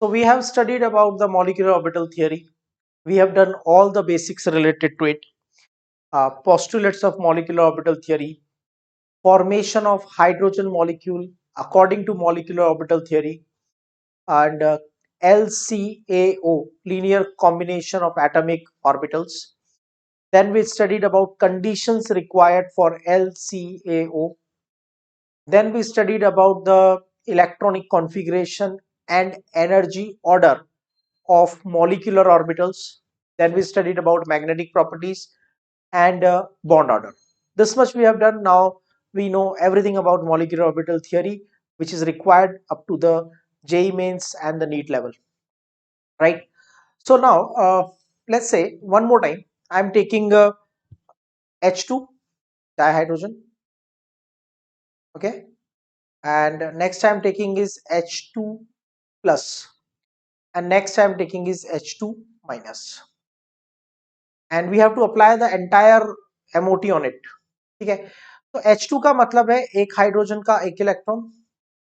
So we have studied about the molecular orbital theory. We have done all the basics related to it. Postulates of molecular orbital theory, formation of hydrogen molecule according to molecular orbital theory, and LCAO, linear combination of atomic orbitals. Then we studied about conditions required for LCAO. Then we studied about the electronic configuration and energy order of molecular orbitals. Then we studied about magnetic properties and bond order. This much we have done. Now we know everything about molecular orbital theory, which is required up to the JEE mains and the NEET level, right? So now let's say one more time, I'm taking H2 dihydrogen, okay, and next I'm taking is H2 plus, and next I'm taking is H2 minus, and we have to apply the entire MOT on it. ठीक है, तो H2 का मतलब है एक hydrogen का एक electron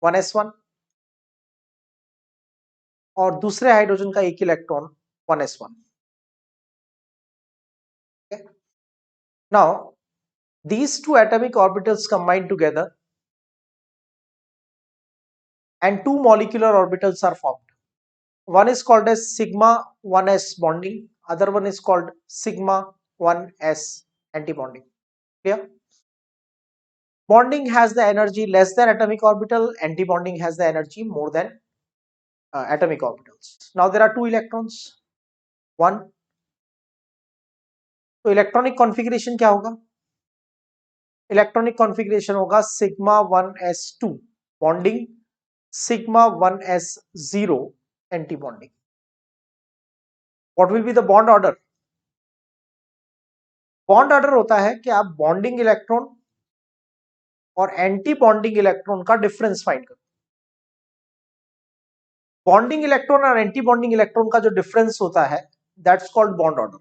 1s1 और दूसरे हाइड्रोजन का एक electron 1s1. Okay? Now these two atomic orbitals combine together and two molecular orbitals are formed. One is called as sigma 1s bonding, other one is called sigma 1s antibonding. Clear? Bonding has the energy less than atomic orbital, antibonding has the energy more than atomic orbitals. Now there are two electrons, one. तो electronic configuration क्या होगा? Electronic configuration होगा sigma 1s2 bonding, sigma 1s0 anti bonding. What will be the bond order? Bond order होता है कि आप bonding electron और anti bonding electron का डिफरेंस फाइंड करो. बॉन्डिंग इलेक्ट्रॉन और एंटी बॉन्डिंग इलेक्ट्रॉन का जो डिफरेंस होता है दैट्स कॉल्ड बॉन्ड ऑर्डर.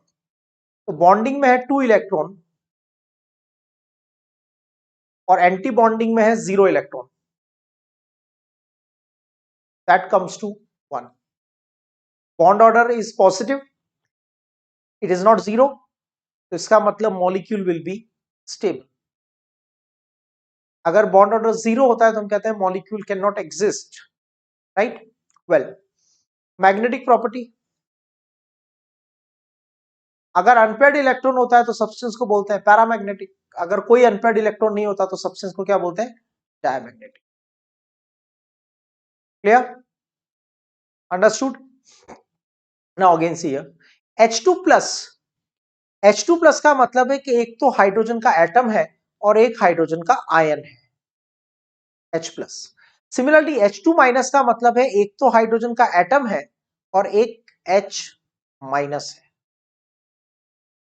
तो बॉन्डिंग में है 2 इलेक्ट्रॉन और एंटी बॉन्डिंग में है 0 electron, that comes to 1. Bond order is positive, it is not 0, तो इसका मतलब मॉलिक्यूल विल बी स्टेबल. अगर बॉन्ड ऑर्डर 0 होता है तो हम कहते हैं molecule can not exist, right? Well, magnetic property, अगर अनपेयर्ड इलेक्ट्रॉन होता है तो सब्सटेंस को बोलते हैं पैरामैग्नेटिक, अगर कोई अनपेयर्ड इलेक्ट्रॉन नहीं होता तो सब्सटेंस को क्या बोलते हैं? Diamagnetic. Clear? Understood? Now again see here H2 plus. H2 plus का मतलब है कि एक तो हाइड्रोजन का एटम है और एक हाइड्रोजन का आयन है, H plus. Similarly H2 minus का मतलब है एक तो हाइड्रोजन का एटम है और एक H माइनस है.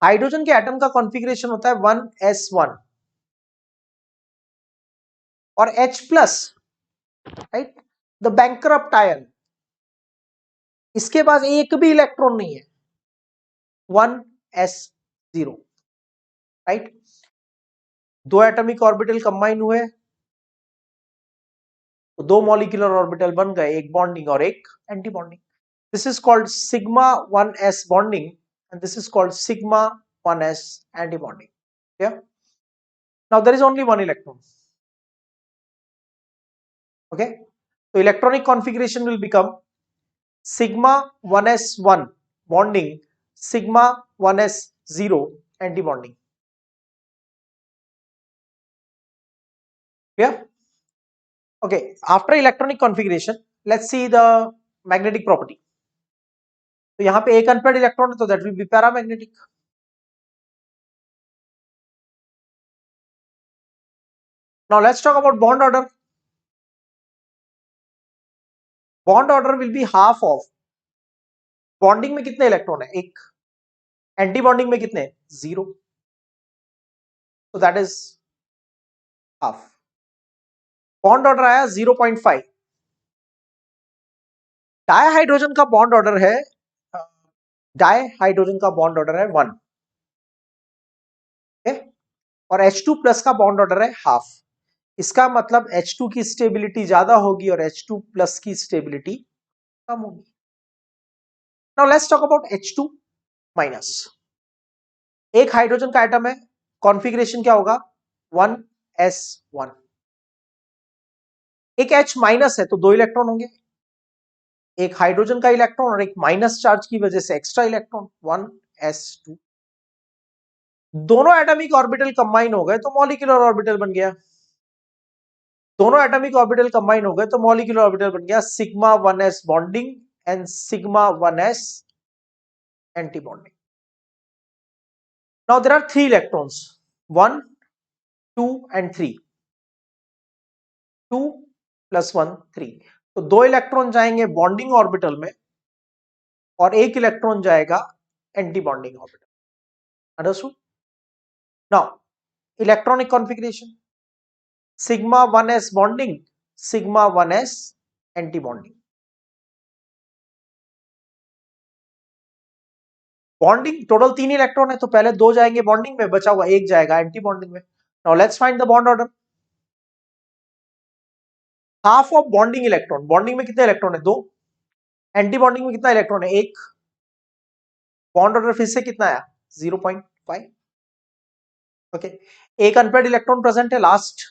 हाइड्रोजन के एटम का कॉन्फ़िगरेशन होता है 1s1 और H plus, right, the bankrupt ion, इसके पास एक भी इलेक्ट्रॉन नहीं है, 1s0, राइट. दो एटॉमिक ऑर्बिटल कंबाइन हुए तो दो मॉलिक्यूलर ऑर्बिटल बन गए, एक बॉन्डिंग और एक anti bonding. This is called sigma 1s bonding and this is called sigma 1s anti bonding. Clear? Now there is only one electron. Okay, तो electronic configuration will become sigma 1s1 bonding, sigma 1s0 anti-bonding. Clear? Okay, after electronic configuration, let's see the magnetic property. तो यहां पे एक unpaired electron है तो that will be paramagnetic. Now let's talk about bond order. Bond order will be half of. Bonding में कितने electron है? एक. एंटी बॉन्डिंग में कितने? 0. so that is half. Bond order आया 0.5. डायहाइड्रोजन का बॉन्ड ऑर्डर है, डायहाइड्रोजन का बॉन्ड ऑर्डर है 1, और H2 प्लस का बॉन्ड ऑर्डर है हाफ. इसका मतलब H2 की स्टेबिलिटी ज्यादा होगी और H2 प्लस की स्टेबिलिटी कम होगी. Now let's talk about H2 minus. एक हाइड्रोजन का एटम है, कॉन्फ़िगरेशन क्या होगा 1s1। एक H माइनस है तो 2 इलेक्ट्रॉन होंगे, एक हाइड्रोजन का इलेक्ट्रॉन और एक माइनस चार्ज की वजह से एक्स्ट्रा इलेक्ट्रॉन 1s2। दोनों एटॉमिक ऑर्बिटल कंबाइन हो गए तो मॉलिक्यूलर ऑर्बिटल बन गया। दोनों एटॉमिक ऑर्बिटल कंबाइन हो गए तो मॉलिक्यूलर ऑर्बिटल बन गया sigma 1s bonding and sigma 1s anti bonding. Now there are 3 electrons 1 2 and 3, 2 + 1 3। तो 2 इलेक्ट्रॉन जाएंगे बॉन्डिंग ऑर्बिटल में और 1 इलेक्ट्रॉन जाएगा anti bonding orbital. Understood? Now electronic configuration sigma 1s bonding, sigma 1s anti bonding. Bonding total 3 electron है तो पहले 2 जाएंगे bonding में, बचा हुआ 1 जाएगा एंटी बॉन्डिंग में। Now let's find the bond order. Half of bonding electron, bonding में कितने इलेक्ट्रॉन है 2, एंटी बॉन्डिंग में कितना इलेक्ट्रॉन है 1। बॉन्ड ऑर्डर फिर से कितना आया 0.5। ओके, एक अनपेयर्ड इलेक्ट्रॉन प्रेजेंट है लास्ट,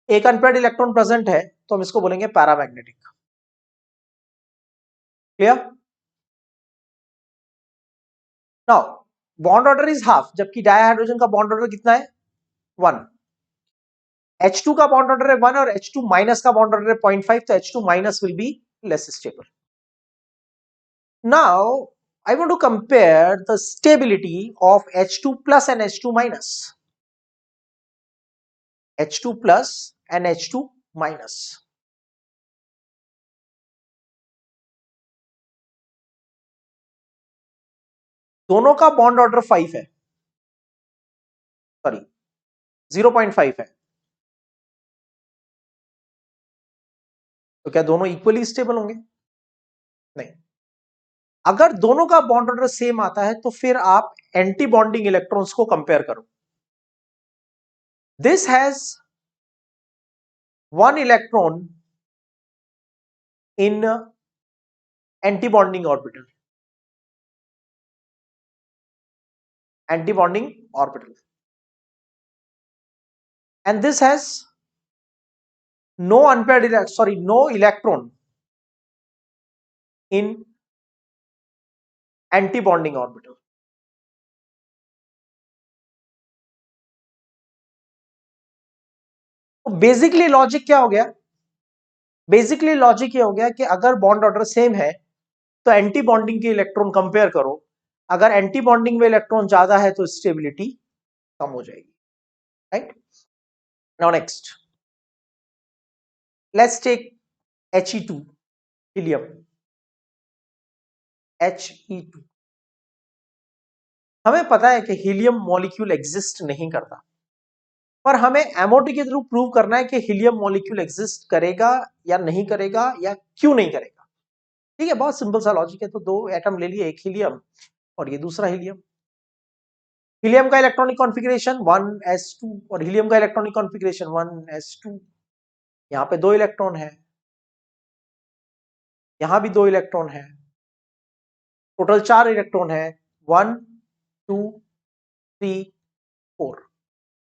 एक अनपेयर्ड इलेक्ट्रॉन प्रेजेंट है तो हम इसको बोलेंगे paramagnetic. Clear? Now bond order is half, जबकि डायहाइड्रोजन का बॉन्ड ऑर्डर कितना है 1। H2 का बॉन्ड ऑर्डर है 1 और H2 माइनस का बॉन्ड ऑर्डर है 0.5, तो H2 minus will be less stable. Now I want to compare the stability of H2 plus and H2 minus. H2 plus and H2 minus. दोनों का bond order 5 है, sorry 0.5 है। तो क्या दोनों इक्वली स्टेबल होंगे? नहीं। अगर दोनों का बॉन्ड ऑर्डर सेम आता है तो फिर आप एंटी बॉन्डिंग इलेक्ट्रॉन्स को कंपेयर करो। This has 1 electron in anti bonding orbital, anti bonding orbital, and this has no electron in anti-bonding orbital. तो बेसिकली लॉजिक क्या हो गया? बेसिकली लॉजिक ये हो गया कि अगर बॉन्ड ऑर्डर सेम है तो एंटी बॉन्डिंग के इलेक्ट्रॉन कंपेयर करो, अगर एंटी बॉन्डिंग में इलेक्ट्रॉन ज्यादा है तो स्टेबिलिटी कम हो जाएगी। Right? Now next let's take He2 helium. He2, हमें पता है कि हीलियम मॉलिक्यूल एग्जिस्ट नहीं करता, पर हमें एमओटी के थ्रू प्रूव करना है कि हीलियम मॉलिक्यूल एग्जिस्ट करेगा या नहीं करेगा या क्यों नहीं करेगा। ठीक है, बहुत सिंपल सा लॉजिक है। तो 2 एटम ले लिए, एक हीलियम और ये दूसरा हीलियम। हीलियम का इलेक्ट्रॉनिक कॉन्फ़िगरेशन 1s2 और हीलियम का इलेक्ट्रॉनिक कॉन्फ़िगरेशन 1s2। यहाँ पे 2 इलेक्ट्रॉन है, यहाँ भी 2 इलेक्ट्रॉन है, टोटल 4 इलेक्ट्रॉन है 1 2 3 4।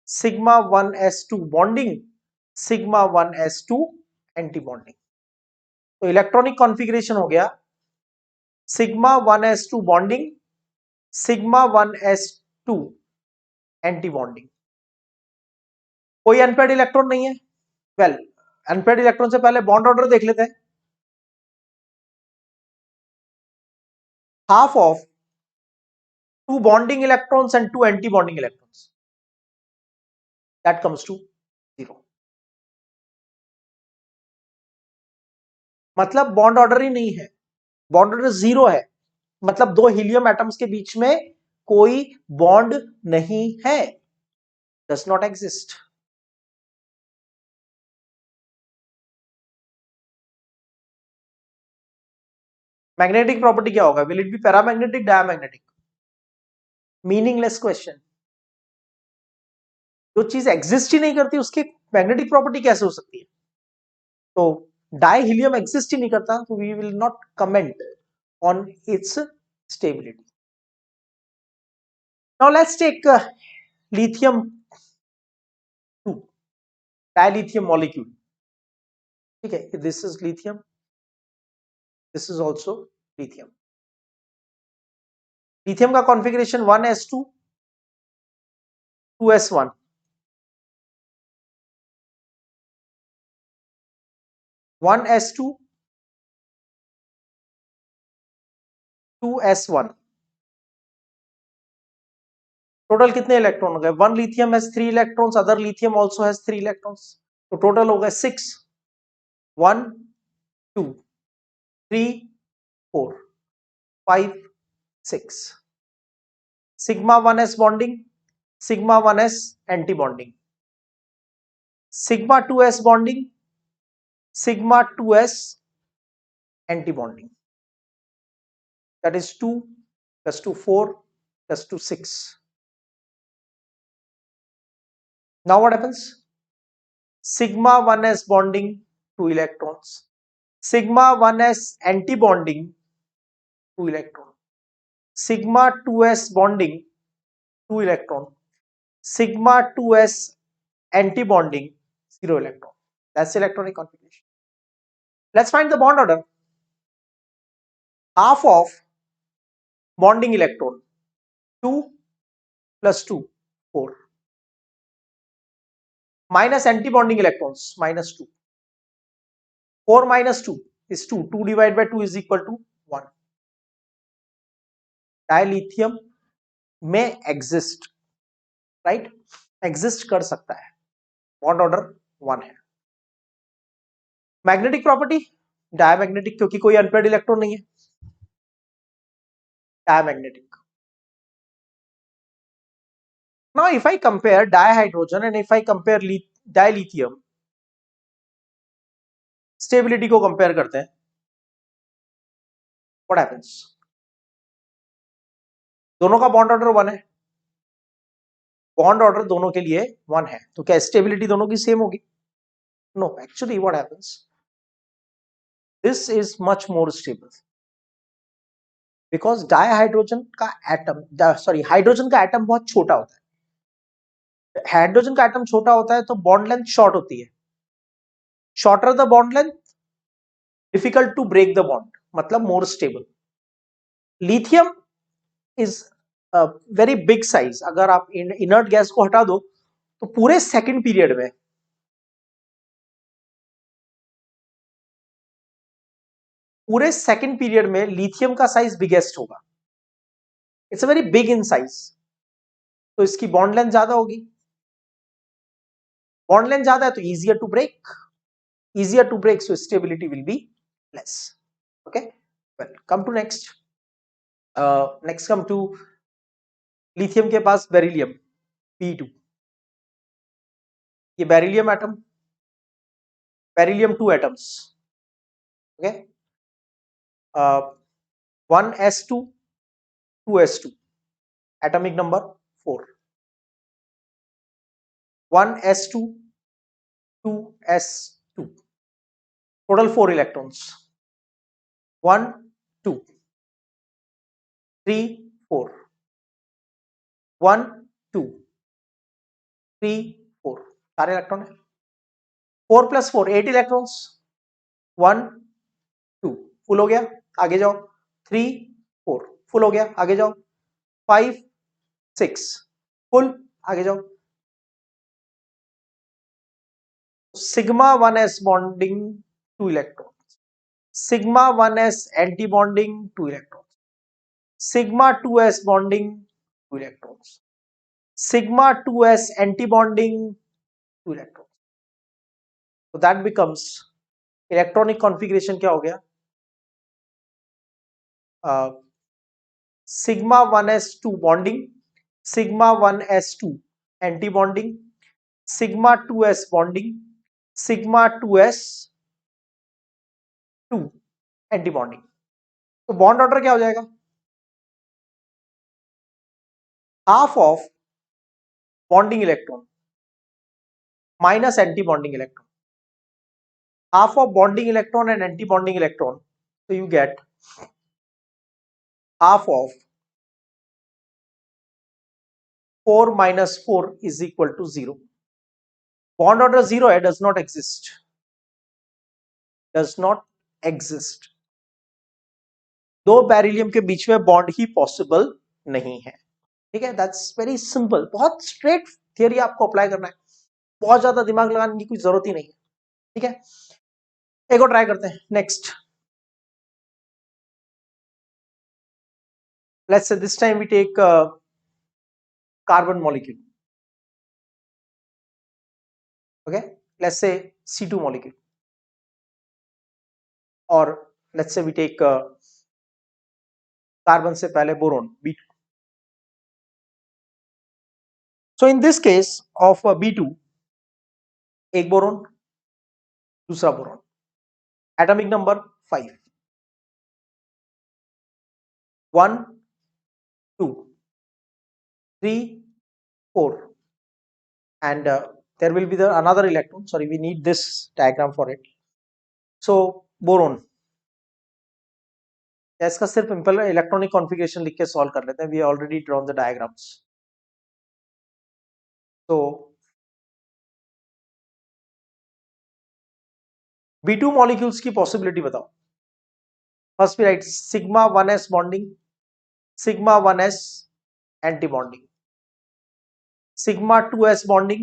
Sigma 1s2 bonding, sigma 1s2 anti bonding. तो इलेक्ट्रॉनिक कॉन्फ़िगरेशन हो गया sigma 1s2 bonding, sigma 1s2 anti bonding. कोई अनपेयर्ड इलेक्ट्रॉन नहीं है। वेल, अनपेयर्ड इलेक्ट्रॉन से पहले बॉन्ड ऑर्डर देख लेते हैं। Half of 2 bonding electrons and 2 anti-bonding electrons, that comes to 0। मतलब बॉन्ड ऑर्डर ही नहीं है, बॉन्ड ऑर्डर 0 है, मतलब 2 हीलियम एटम्स के बीच में कोई बॉन्ड नहीं है, does not exist। Magnetic property क्या होगा? Will it be paramagnetic, diamagnetic? Meaningless question. जो चीज एग्जिस्ट ही नहीं करती उसकी मैग्नेटिक प्रॉपर्टी कैसे हो सकती है? तो डाई हीलियम एग्जिस्ट ही नहीं करता, तो we will not comment on its stability. Now let's take lithium 2, dilithium molecule. Okay, this is lithium, this is also lithium. Lithium का configuration 1s2, 2s1. 1s2, 2s1. Total कितने electron हो गए? One lithium has 3 electrons, other lithium also has 3 electrons, तो total हो गए 6. 1 2 3 4 5 6. Sigma 1s bonding, sigma 1s anti bonding, sigma 2s bonding, sigma 2s anti bonding. That is 2 plus 2 4 plus 2 6. Now what happens? Sigma 1s bonding 2 electrons, sigma 1s anti bonding 2 electron, sigma 2s bonding 2 electron, sigma 2s anti bonding 0 electron. That's electronic configuration. Let's find the bond order. Half of bonding electron 2 plus 2 4, minus anti bonding electrons minus 2. 4 minus 2 is 2. 2 divided by 2 is equal to 1. डायलिथियम में exist, right, exist कर सकता है, bond order 1 है. Magnetic property diamagnetic, क्योंकि कोई unpaired electron नहीं है, diamagnetic. Now if I compare dihydrogen and if I compare dilithium, stability को कंपेयर करते हैं, व्हाट हैपेंस? दोनों का बॉन्ड ऑर्डर 1 है, बॉन्ड ऑर्डर दोनों के लिए 1 है, तो क्या स्टेबिलिटी दोनों की सेम होगी? No, actually what happens, this is much more stable because dihydrogen का एटम, सॉरी, हाइड्रोजन का एटम बहुत छोटा होता है. हाइड्रोजन का एटम छोटा होता है तो बॉन्ड लेंथ शॉर्ट होती है. Shorter the bond length, difficult to break the bond, मतलब more stable. Lithium is very big size. अगर आप इनर्ट गैस को हटा दो तो पूरे सेकंड पीरियड में, लिथियम का साइज बिगेस्ट होगा. It's a very big in size, तो इसकी बॉन्ड लेंथ ज्यादा होगी. बॉन्ड लेंथ ज्यादा है तो easier to break, so stability will be less. Okay, well, come to next. Come to lithium के पास बेरिलियम P2. ये beryllium atom, beryllium 2 atoms. Okay, 1s2 2s2, atomic number 4. 1s2 2s2, total 4 electrons. 1 2 3 4, 1 2 3 4, सारे electron है. 4 plus 4 8 electrons. 1 2 full हो गया, आगे जाओ. 3 4 full हो गया, आगे जाओ. 5 6 फुल, आगे जाओ. Sigma 1s bonding 2 electrons, sigma 1s anti bonding 2 electrons, sigma 2s bonding 2 electrons, sigma 2s anti bonding 2 electrons. तो दैट बिकम्स, इलेक्ट्रॉनिक कॉन्फ़िगरेशन क्या हो गया? Sigma 1s2 bonding, sigma 1s2 anti bonding, sigma 2s bonding, sigma 2s2 anti bonding. तो bond order क्या हो जाएगा? Half of bonding electron minus anti bonding electron, half of bonding electron and anti-bonding electron, so you get half of 4 minus 4 is equal to 0. Bond order 0 है, does not exist. Does not exist. दो beryllium के बीच में bond ही possible नहीं है. ठीक है, that's very simple. बहुत straight theory आपको अप्लाई करना है, बहुत ज्यादा दिमाग लगाने की कोई जरूरत ही नहीं है. ठीक है, एक और ट्राई करते हैं. Next, let's say this time we take carbon molecule. Okay, let's say C2 molecule, or let's say we take carbon से पहले boron B2. So in this case of B2, एक बोरोन, दूसरा boron, atomic number 5, 1 2 3 4, and there will be another electron. Sorry, we need this diagram for it. So boron, इसका सिर्फ electronic configuration लिख के solve कर लेते हैं. We already drawn the diagrams. तो B2 मॉलिक्यूल्स की पॉसिबिलिटी बताओ. फर्स्ट भी right, sigma 1s bonding, sigma 1s anti bonding, sigma 2s bonding,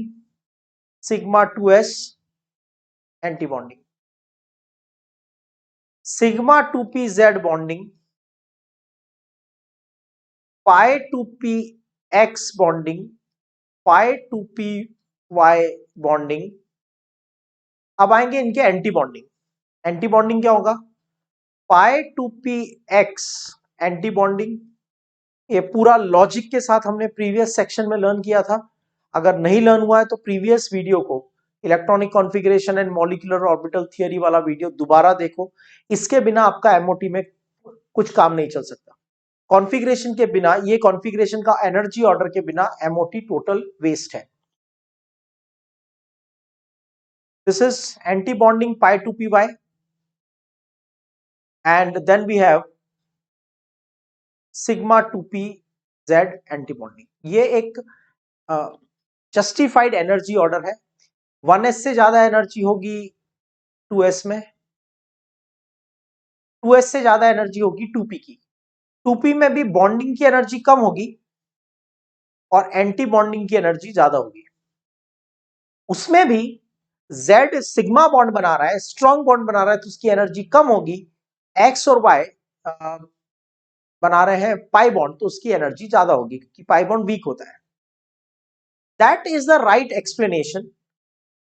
sigma 2s anti bonding, sigma 2pz bonding, pi 2px bonding, pi 2py bonding. अब आएंगे इनके anti bonding. Anti bonding क्या होगा? pi 2px anti bonding. ये पूरा logic के साथ हमने प्रीवियस सेक्शन में लर्न किया था. अगर नहीं लर्न हुआ है तो प्रीवियस वीडियो को, electronic configuration and molecular orbital theory वाला वीडियो दोबारा देखो. इसके बिना आपका एमओटी में कुछ काम नहीं चल सकता. कॉन्फ़िगरेशन के बिना, ये कॉन्फ़िगरेशन का एनर्जी ऑर्डर के बिना एमओटी टोटल वेस्ट है. This is anti-bonding pi 2py, and then we have sigma 2pz anti-bonding. ये एक जस्टिफाइड एनर्जी ऑर्डर है. 1s से ज्यादा एनर्जी होगी 2s में, 2s से ज्यादा एनर्जी होगी 2p की. 2p में भी बॉन्डिंग की एनर्जी कम होगी और एंटी बॉन्डिंग की एनर्जी ज्यादा होगी. उसमें भी Z सिग्मा बॉन्ड बना रहा है, स्ट्रॉन्ग बॉन्ड बना रहा है, तो उसकी एनर्जी कम होगी. X और Y बना रहे हैं पाई बॉन्ड, तो उसकी एनर्जी ज्यादा होगी क्योंकि पाई बॉन्ड वीक होता है. That is the right explanation.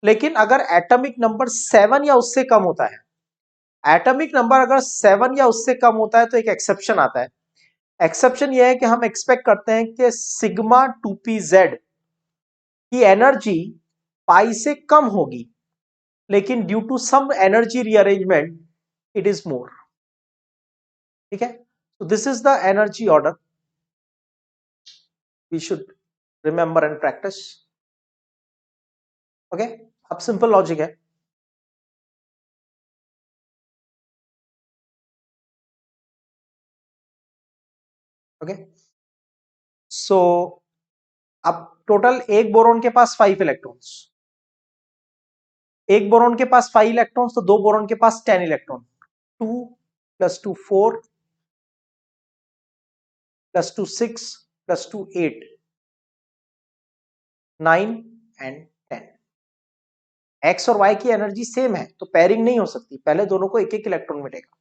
लेकिन अगर एटॉमिक नंबर 7 या उससे कम होता है, एटॉमिक नंबर अगर 7 या उससे कम होता है, तो एक एक्सेप्शन आता है. एक्सेप्शन यह है कि हम एक्सपेक्ट करते हैं कि सिग्मा 2pz की एनर्जी पाई से कम होगी, लेकिन due to some energy rearrangement it is more. ठीक है, so this is the energy order we should remember and practice. Okay, अब सिंपल लॉजिक है. ओके, सो अब टोटल एक बोरोन के पास 5 इलेक्ट्रॉन्स, एक बोरोन के पास 5 इलेक्ट्रॉन्स, तो दो बोरोन के पास 10 इलेक्ट्रॉन. 2 + 2 4 + 2 6 + 2 8 9 एंड 10. एक्स और वाई की एनर्जी सेम है, तो पेयरिंग नहीं हो सकती. पहले दोनों को एक एक इलेक्ट्रॉन मिलेगा.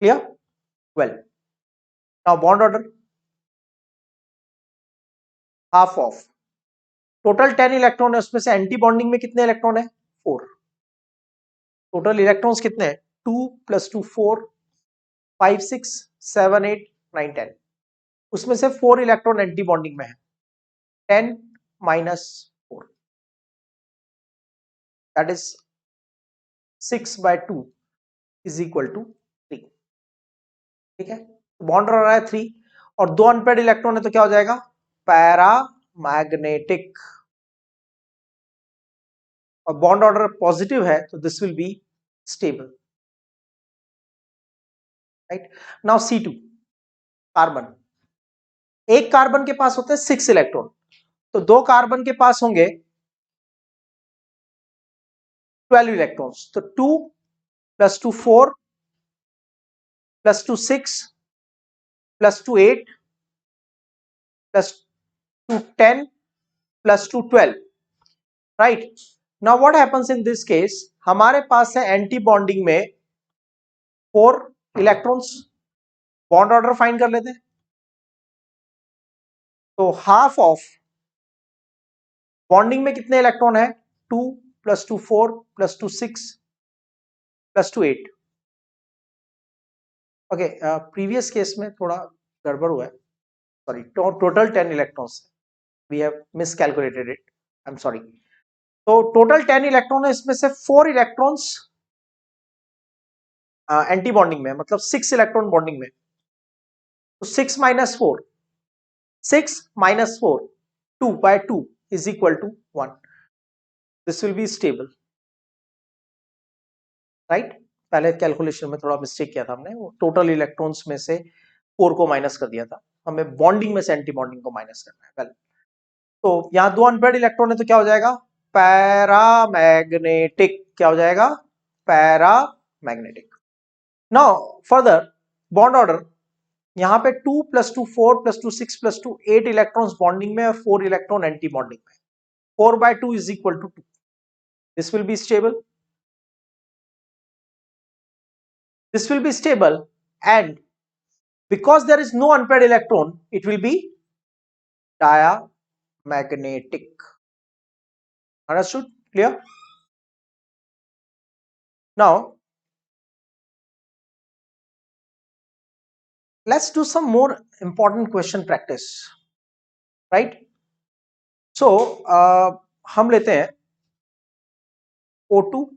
Clear? Well, now bond order. Half of total 10 electron है, उसमें से एंटी बॉन्डिंग में कितने इलेक्ट्रॉन है? 4. टोटल इलेक्ट्रॉन्स कितने हैं? 2 + 2 4 5 6 7 8 9 10. उसमें से 4 इलेक्ट्रॉन एंटी बॉन्डिंग में है. 10 - 4, that is 6/2 is equal to 3. ठीक है, बॉन्ड ऑर्डर है 3 और दो अनपेड इलेक्ट्रॉन है, तो क्या हो जाएगा? पैरामैग्नेटिक. और बॉन्ड ऑर्डर पॉजिटिव है, तो this will be stable. Right, now C2. Carbon, एक कार्बन के पास होते हैं 6 इलेक्ट्रॉन, तो दो कार्बन के पास होंगे 12 इलेक्ट्रॉन्स, तो 2 + 2 4 + 2 6 + 2 8 + 2 10 + 2 12, right. Now what happens in this case, हमारे पास है एंटी बॉन्डिंग में 4 इलेक्ट्रॉन्स, बॉन्ड ऑर्डर फाइंड कर लेते हैं। तो हाफ ऑफ बॉन्डिंग में कितने इलेक्ट्रॉन है, 2 + 2 4 + 2 6 + 2 8। ओके, प्रीवियस केस में थोड़ा गड़बड़ हुआ है, sorry, total 10 electrons, we have miscalculated it, I am sorry. तो टोटल 10 इलेक्ट्रॉन है, इसमें से 4 इलेक्ट्रॉन्स एंटी बॉन्डिंग में, मतलब 6 इलेक्ट्रॉन बॉन्डिंग में, तो 6 - 4, 6 - 4, 2/2 = 1, this will be stable, right. पहले कैलकुलेशन में थोड़ा मिस्टेक किया था हमने, वो टोटल इलेक्ट्रॉन्स में से 4 को माइनस कर दिया था, हमें बॉन्डिंग में से एंटी बॉन्डिंग को माइनस करना है। वेल, तो यहां 2 अनपेयर्ड इलेक्ट्रॉन है, तो क्या हो जाएगा, पैरामैग्नेटिक, क्या हो जाएगा, paramagnetic. Now further bond order, यहां पे 2 + 2 4 + 2 6 + 2 8 इलेक्ट्रॉन्स बॉन्डिंग में और 4 इलेक्ट्रॉन एंटी बॉन्डिंग में, 4/2 = 2, this will be stable, this will be stable, and because there is no unpaired electron, it will be diamagnetic. Understood? Clear? Now let's do some more important question practice, right? So हम लेते हैं O2,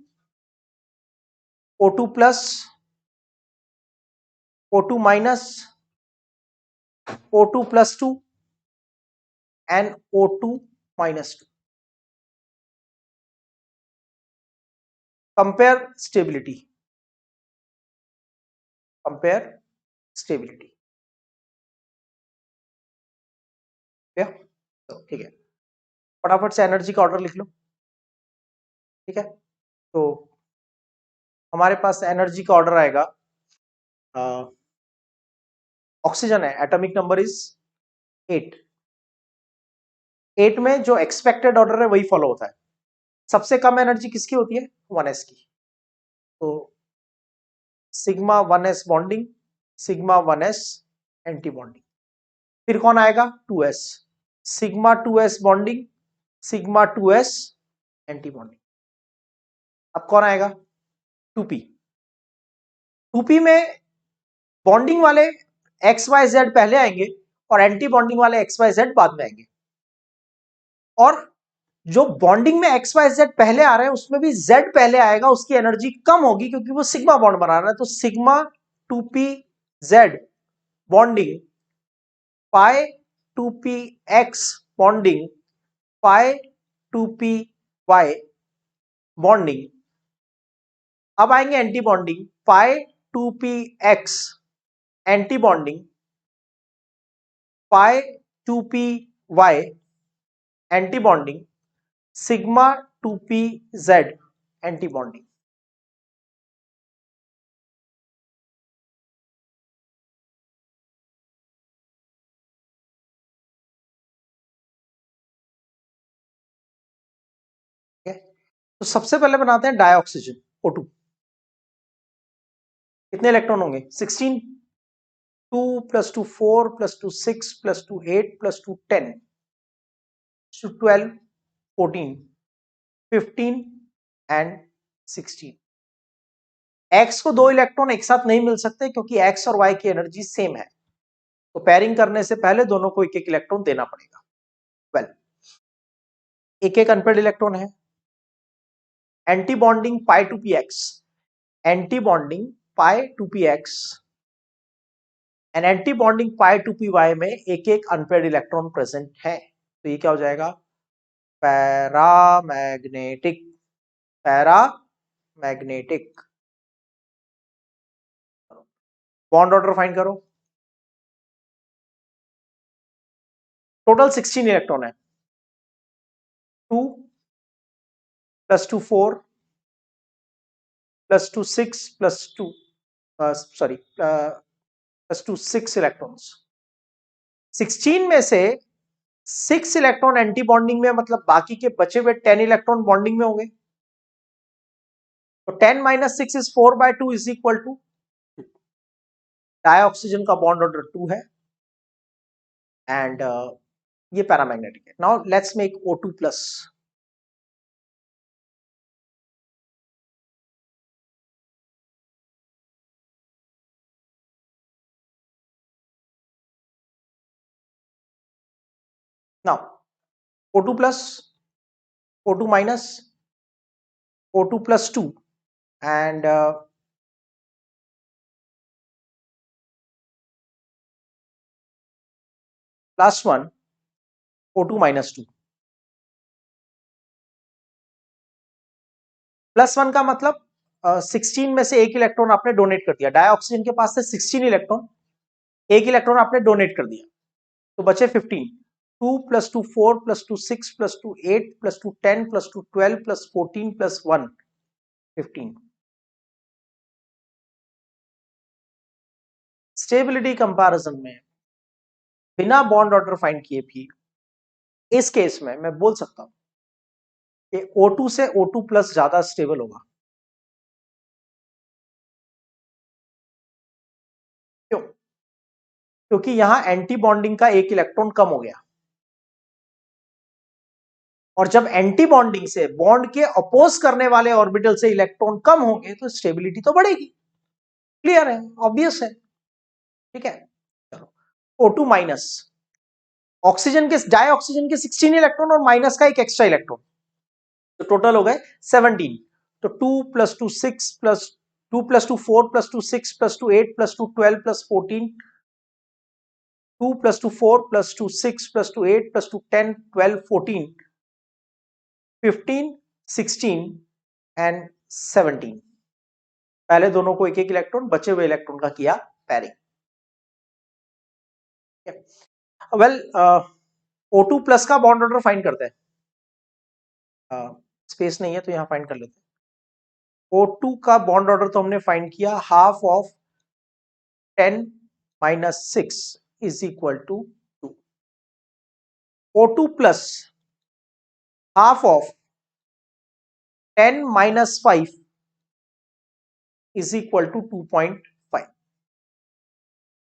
O2 plus, O2 minus, O2 plus 2 and O2 minus 2. Compare stability. Compare stability. Yeah? तो ठीक है, फटाफट से energy का order लिख लो, ठीक है। तो हमारे पास एनर्जी का ऑर्डर आएगा, ऑक्सीजन है, एटॉमिक नंबर इज 8, 8 में जो एक्सपेक्टेड ऑर्डर है वही फॉलो होता है। सबसे कम एनर्जी किसकी होती है, 1s की, तो sigma 1s bonding, sigma 1s anti bonding. फिर कौन आएगा, 2s, sigma 2s bonding, sigma 2s anti bonding. अब कौन आएगा, 2p, 2p में बॉन्डिंग वाले XYZ पहले आएंगे और एंटी बॉन्डिंग वाले XYZ बाद में आएंगे, और जो बॉन्डिंग में XYZ पहले आ रहे हैं उसमें भी Z पहले आएगा, उसकी एनर्जी कम होगी क्योंकि वो सिग्मा बॉन्ड बना रहा है, तो सिग्मा 2pZ बॉन्डिंग, पाई 2pX बॉन्डिंग, पाई 2pY बॉन्डिंग। अब आएंगे एंटी बॉन्डिंग, पाई 2pX एंटी बॉन्डिंग, पाई 2pY anti bonding, sigma 2pZ anti bonding. तो सबसे पहले बनाते हैं डाइऑक्सीजन, O2, कितने इलेक्ट्रॉन होंगे, 16, 2 + 2 4 + 2 6 + 2 8 + 2 10 + 12 14 15 एंड 16। एक्स को 2 इलेक्ट्रॉन एक साथ नहीं मिल सकते क्योंकि एक्स और वाई की एनर्जी सेम है, तो पेयरिंग करने से पहले दोनों को एक एक इलेक्ट्रॉन देना पड़ेगा। वेल, एक एक अनपेयर्ड इलेक्ट्रॉन है, anti bonding pi 2px, anti bonding pi 2px and anti bonding pi 2py में एक एक अनपेयर्ड इलेक्ट्रॉन प्रेजेंट है, तो ये क्या हो जाएगा, paramagnetic, paramagnetic. Bond order find करो, टोटल 16 इलेक्ट्रॉन है, 2 + 2 4 + 2 6 + 2 सॉरी +2 6 इलेक्ट्रॉन्स। 16 में से 6 इलेक्ट्रॉन एंटी बॉन्डिंग में, मतलब बाकी के बचे हुए 10 इलेक्ट्रॉन बॉन्डिंग में होंगे। तो 10 - 6 is 4/2 is equal to, dioxygen का बॉन्ड ऑर्डर 2 है एंड ये पैरामैग्नेटिक है। Now let's make O2+। Now O2+, O2-, O2+2 and last one O2-2। +1 का मतलब 16 में से एक इलेक्ट्रॉन आपने डोनेट कर दिया। डाई ऑक्सीजन के पास से 16 इलेक्ट्रॉन, एक इलेक्ट्रॉन आपने डोनेट कर दिया, तो बचे 15। 2 + 2 4 + 2 6 + 2 8 + 2 10 + 2 12 + 14 + 1 15। स्टेबिलिटी कंपैरिजन में बिना बॉन्ड ऑर्डर फाइंड किए भी इस केस में मैं बोल सकता हूं कि O2 से O2+ ज्यादा स्टेबल होगा। क्यों? क्योंकि यहां एंटी बॉन्डिंग का एक इलेक्ट्रॉन कम हो गया, और जब एंटी बॉन्डिंग से बॉन्ड के अपोज करने वाले ऑर्बिटल से इलेक्ट्रॉन कम होंगे तो स्टेबिलिटी तो बढ़ेगी। क्लियर है, ऑब्वियस है। ठीक है, चलो O2-, ऑक्सीजन के, डाई ऑक्सीजन के 16 इलेक्ट्रॉन और माइनस का एक एक्स्ट्रा इलेक्ट्रॉन, तो टोटल हो गए 17। तो 2 + 2 6 + 2 + 2 4 + 2 6 + 2 8 + 2 12 + 14, 2 + 2 4 + 2 6 + 2 8 + 2 10 12 14 15 16 एंड 17। पहले दोनों को एक एक इलेक्ट्रॉन, बचे हुए इलेक्ट्रॉन का किया पैरिंग। वेल O2+ का बॉन्ड ऑर्डर फाइंड करते हैं। स्पेस नहीं है तो यहां फाइंड कर लेते हैं। O2 का बॉन्ड ऑर्डर तो हमने फाइंड किया, half of 10 - 6 is equal to 2। O2+ half of 10 - 5 is equal to 2.5।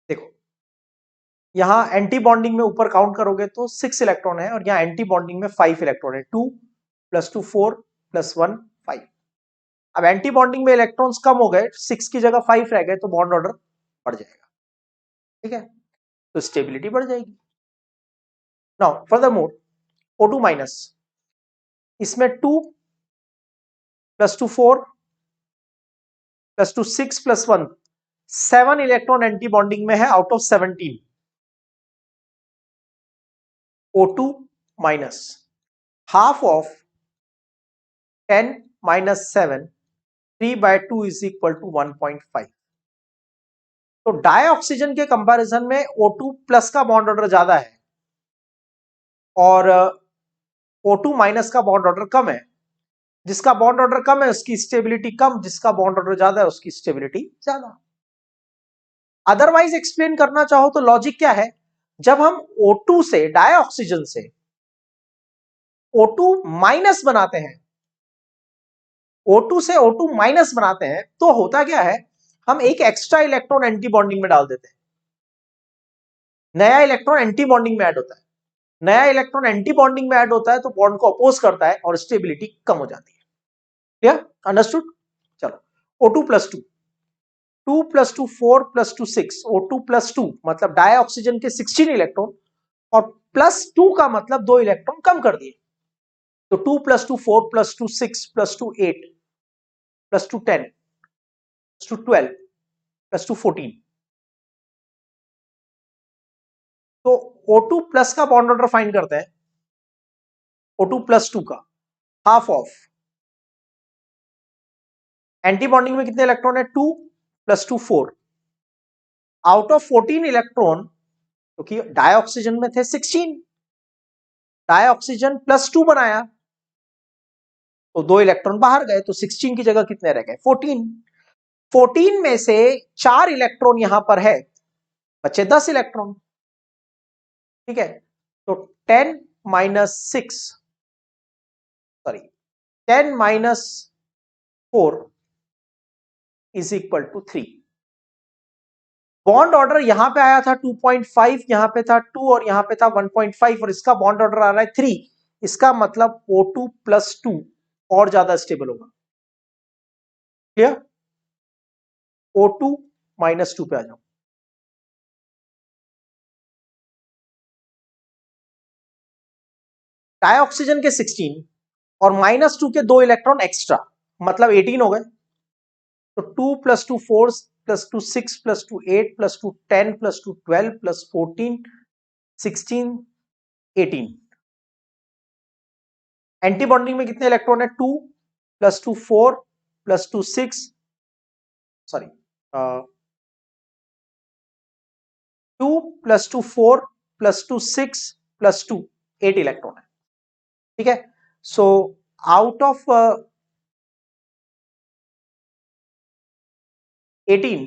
देखो यहां एंटी बॉन्डिंग में ऊपर काउंट करोगे तो 6 इलेक्ट्रॉन है, और यहां एंटी बॉन्डिंग में 5 इलेक्ट्रॉन है। 2 + 2 4 + 1 5। अब एंटी बॉन्डिंग में इलेक्ट्रॉन्स कम हो गए, 6 की जगह 5 रह गए, तो बॉन्ड ऑर्डर बढ़ जाएगा। ठीक है, तो स्टेबिलिटी बढ़ जाएगी। नाउ फर्दरमोर O2-, इसमें 2 + 2 4 + 2 6 + 1 7 इलेक्ट्रॉन एंटी बॉन्डिंग में है out of 17। O2-, half of 10 - 7 3/2 is equal to 1.5। तो डाई ऑक्सीजन के कंपैरिजन में O2+ का बॉन्ड ऑर्डर ज्यादा है और O2- का बॉन्ड ऑर्डर कम है। जिसका बॉन्ड ऑर्डर कम है उसकी स्टेबिलिटी कम, जिसका बॉन्ड ऑर्डर ज्यादा है उसकी स्टेबिलिटी ज्यादा। अदरवाइज एक्सप्लेन करना चाहो तो लॉजिक क्या है, जब हम O2 से, डाई ऑक्सीजन से O2- बनाते हैं, O2 से O2- बनाते हैं, तो होता क्या है, हम एक एक्स्ट्रा इलेक्ट्रॉन एंटी बॉन्डिंग में डाल देते हैं। नया इलेक्ट्रॉन एंटी बॉन्डिंग में ऐड होता है। नया इलेक्ट्रॉन एंटी बॉन्डिंग में ऐड होता है तो बॉन्ड को अपोज करता है और स्टेबिलिटी कम हो जाती है। Clear, understood. चलो O2+2, 2 + 2 4 + 2 6, O2+2 मतलब डाई ऑक्सीजन के 16 इलेक्ट्रॉन, और +2 का मतलब 2 इलेक्ट्रॉन कम कर दिए, तो 2 + 2 4 + 2 6 + 2 8 + 2 10 + 2 12 + 2 14। तो O2+ का बॉन्ड ऑर्डर फाइंड करते हैं। O2+2 का हाफ ऑफ, एंटी बॉन्डिंग में कितने इलेक्ट्रॉन है, 2 + 2 4, आउट ऑफ 14 इलेक्ट्रॉन, क्योंकि डाई ऑक्सीजन में थे 16, डाइऑक्सीजन +2 बनाया तो 2 इलेक्ट्रॉन बाहर गए, तो 16 की जगह कितने रह गए? 14। 14 में से 4 इलेक्ट्रॉन यहां पर है, बचे 10 इलेक्ट्रॉन। ठीक है, तो 10 minus 6 sorry 10 minus 4 is equal to 3। Bond order यहां पे आया था 2.5, यहां पे था 2 और यहां पे था 1.5 और इसका बॉन्ड ऑर्डर आ रहा है 3। इसका मतलब O2 + 2 और ज्यादा स्टेबल होगा। क्लियर? O2 -2 पे आ जाओ। डाइऑक्सीजन के 16 और -2 के 2 इलेक्ट्रॉन एक्स्ट्रा, मतलब 18 हो गए। तो 2 + 2 4 + 2 6 + 2 8 + 2 10 + 2 12 + 14 16 18। एंटी बॉन्डिंग में कितने इलेक्ट्रॉन है? 2 + 2 4 + 2 6 सॉरी 2 + 2 4 + 2 6 + 2 8 इलेक्ट्रॉन है। ठीक है, so out of 18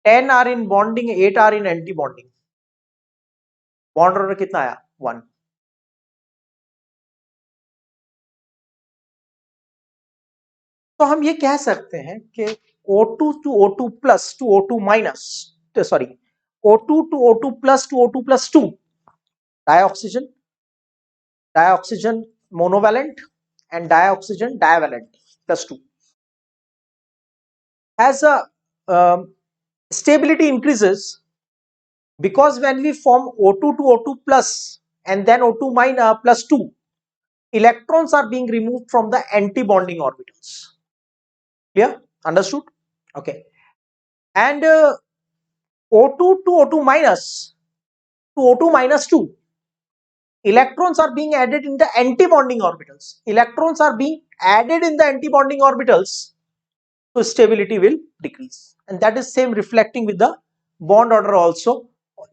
10 are in bonding, 8 are in anti bonding. Bond order कितना आया? 1। तो हम ये कह सकते हैं कि O2 to O2 plus to O2 minus, sorry, O2 to O2 plus to O2 plus 2, dioxygen monovalent and dioxygen divalent plus 2 has a stability increases because when we form O2 to O2 plus and then O2 minus plus 2, electrons are being removed from the anti-bonding orbitals. Clear? Understood? Okay. And O2 to O2 minus to O2 minus 2, electrons are being added in the anti-bonding orbitals. Electrons are being added in the anti-bonding orbitals, so stability will decrease. And that is same reflecting with the bond order also.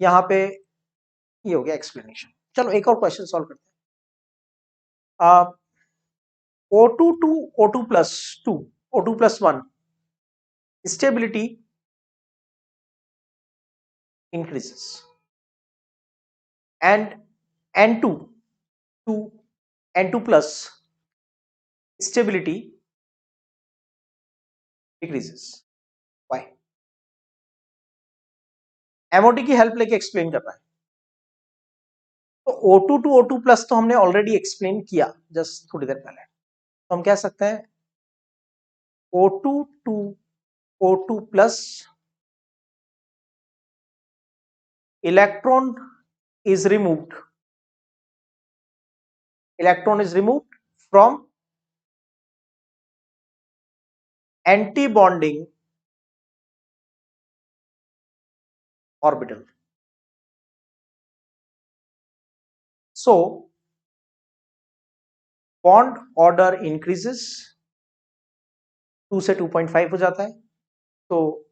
यहाँ पे ये हो गया explanation. चलो एक और question solve करते हैं। O2 to O2 plus 2, O2 plus 1, stability increases, and N2 to N2 plus stability decreases. Why? MOT की हेल्प लेके एक्सप्लेन कर रहा है। तो O2 to O2 plus तो हमने ऑलरेडी एक्सप्लेन किया जस्ट थोड़ी देर पहले। तो हम कह सकते हैं O2 to O2 plus electron is removed from anti-bonding orbital. So bond order increases, 2 से 2.5 हो जाता है, तो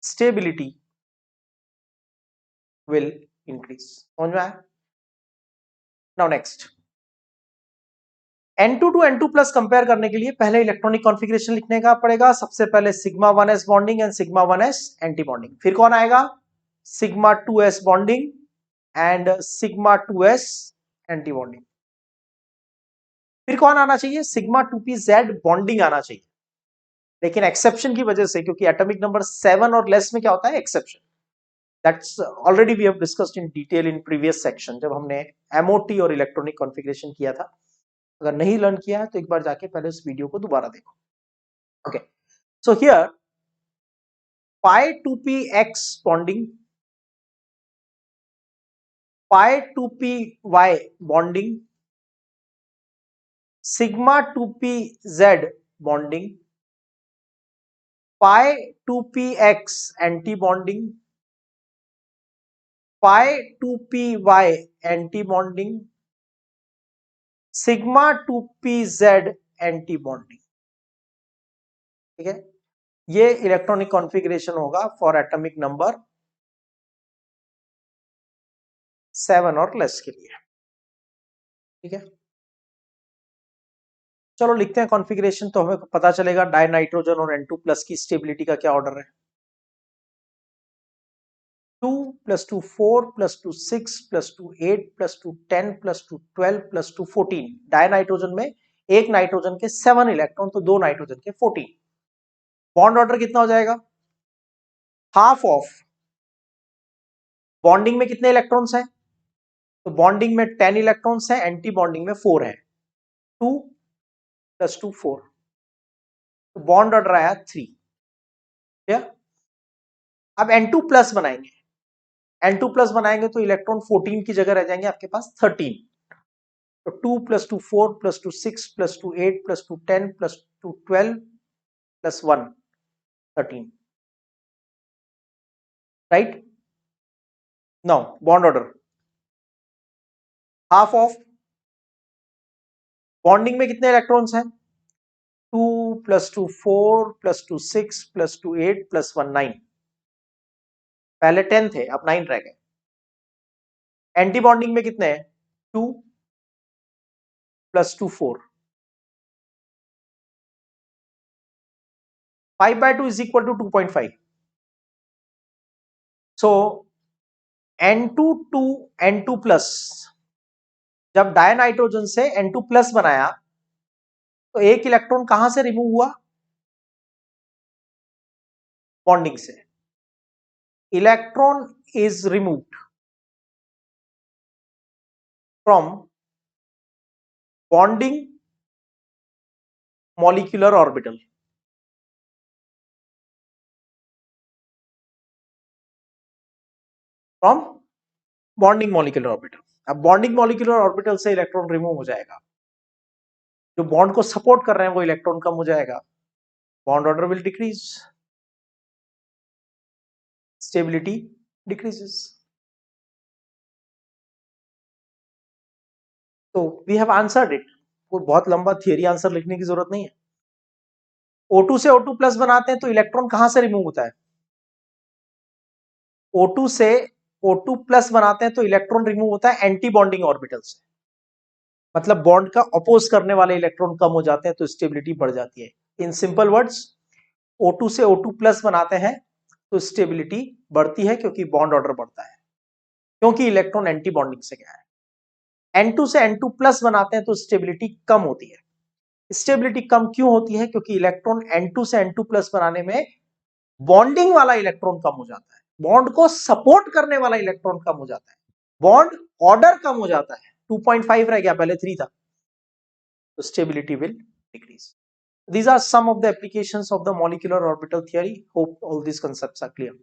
stability will increase. समझ में आया? Now next, N2 to N2 plus compare करने के लिए पहले इलेक्ट्रॉनिक कॉन्फ़िगरेशन लिखने का पड़ेगा। सबसे पहले sigma 1s bonding and sigma 1s anti bonding. फिर कौन आएगा? Sigma 2s bonding and sigma 2s anti bonding. फिर कौन आना चाहिए? सिग्मा 2pz बॉन्डिंग आना चाहिए, लेकिन एक्सेप्शन की वजह से, क्योंकि एटॉमिक नंबर 7 और लेस में क्या होता है? Exception. That's already we have discussed in detail in previous section, जब हमने एमओटी और इलेक्ट्रॉनिक कॉन्फ़िगरेशन किया था। अगर नहीं लर्न किया है तो एक बार जाके पहले उस वीडियो को दोबारा देखो। Okay, so here pi 2px bonding, pi 2py bonding, sigma 2pz bonding, pi 2px anti bonding, pi 2py anti bonding, sigma 2pz anti bonding. ठीक है, ये इलेक्ट्रॉनिक कॉन्फ़िगरेशन होगा फॉर एटॉमिक नंबर 7 और लेस के लिए। ठीक है, चलो लिखते हैं कॉन्फ़िगरेशन, तो हमें पता चलेगा डाई नाइट्रोजन और N2+ की स्टेबिलिटी का क्या ऑर्डर है। 2 + 2 4 + 2 6 + 2 8 + 2 10 + 2 12 + 2 14। डाई नाइट्रोजन में एक नाइट्रोजन के 7 इलेक्ट्रॉन, तो दो नाइट्रोजन के 14। बॉन्ड ऑर्डर कितना हो जाएगा, हाफ ऑफ बॉन्डिंग में कितने इलेक्ट्रॉन्स हैं, तो बॉन्डिंग में 10 इलेक्ट्रॉन्स हैं, एंटी बॉन्डिंग में 4 है, 2 + 2 4, तो बॉन्ड ऑर्डर आया 3। अब N2+ बनाएंगे, N2+ बनाएंगे तो इलेक्ट्रॉन 14 की जगह रह जाएंगे आपके पास 13, तो 2 + 2 4 + 2 6 + 2 8 + 2 10 + 2 12 + 1 13, right. Now bond order, half of bonding में कितने इलेक्ट्रॉन्स हैं, 2 + 2 4 + 2 6 + 2 8 + 1 9, पहले 10 थे अब 9 रह गए। एंटी बॉन्डिंग में कितने हैं, 2 + 2 4, 5/2 = 2.5, so N2 to N2+, जब डाई नाइट्रोजन से N2+ बनाया तो एक इलेक्ट्रॉन कहां से रिमूव हुआ, बॉन्डिंग से। Electron is removed from bonding molecular orbital, from bonding molecular orbital. अब बॉन्डिंग मॉलिक्यूलर ऑर्बिटल से इलेक्ट्रॉन रिमूव हो जाएगा, जो बॉन्ड को सपोर्ट कर रहे हैं वो इलेक्ट्रॉन कम हो जाएगा, bond order will decrease, stability decreases. तो वी हैव आंसर्ड इट, कोई बहुत लंबा थियरी आंसर लिखने की जरूरत नहीं है। O2 से O2+ बनाते हैं तो इलेक्ट्रॉन कहां से रिमूव होता है, O2 से O2+ बनाते हैं तो इलेक्ट्रॉन रिमूव होता है एंटी बॉन्डिंग ऑर्बिटल से, मतलब बॉन्ड का अपोज करने वाले इलेक्ट्रॉन कम हो जाते हैं तो स्टेबिलिटी बढ़ जाती है। इन सिंपल वर्ड्स, O2 से O2+ बनाते हैं तो स्टेबिलिटी बढ़ती है क्योंकि बॉन्ड ऑर्डर बढ़ता है, क्योंकि इलेक्ट्रॉन एंटी बॉन्डिंग से गया है। N2 से N2+ बनाते हैं तो स्टेबिलिटी कम होती है। स्टेबिलिटी कम क्यों होती है, क्योंकि इलेक्ट्रॉन N2 से N2+ बनाने में बॉन्डिंग वाला इलेक्ट्रॉन कम हो जाता है, बॉन्ड को सपोर्ट करने वाला इलेक्ट्रॉन कम हो जाता है, बॉन्ड ऑर्डर कम हो जाता है, 2.5 रह गया, पहले 3 था, तो stability will decrease. These are some of the applications of the molecular orbital theory. Hope all these concepts are clear.